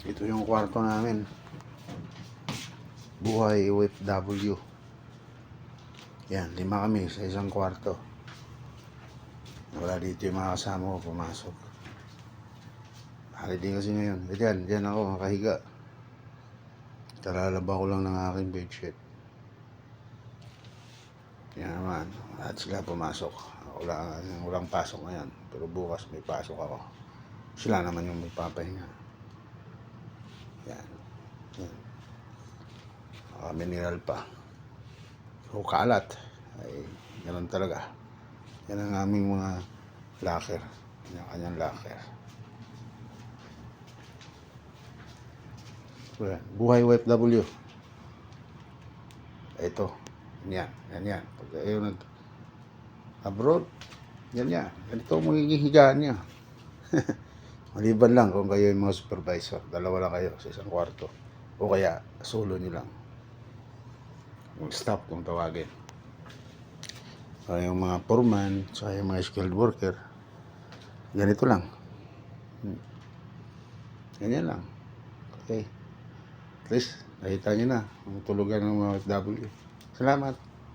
Ito yung kwarto namin. Buhay OFW. Yan, 5 kami sa isang kwarto. Wala dito yung mga kasama ko pumasok. Holiday kasi ngayon. Diyan ako nakahiga. Talalaba ko lang ng aking bedsheet. Yan naman, lahat sila pumasok. Walang pasok ngayon. Pero bukas may pasok ako. Sila naman yung magpapahinga. Yan. Yan. Mineral pa. So, kalat. Ay, ganun talaga. Yan ang aming mga locker. Kanyang locker. So, yan. Buhay OFW. Ito. Yan. Pag ayaw abroad, yan. Ganito magiging higaan niya. Maliban lang kung kayo yung mga supervisor. Dalawa lang kayo sa isang kwarto. O kaya, solo nyo lang. Yung staff kung tawagin. O yung mga foreman, saka yung mga skilled worker. Ganito lang. Ganyan lang. Okay. At least, nakita nyo na ang tulugan ng mga OFW. Salamat.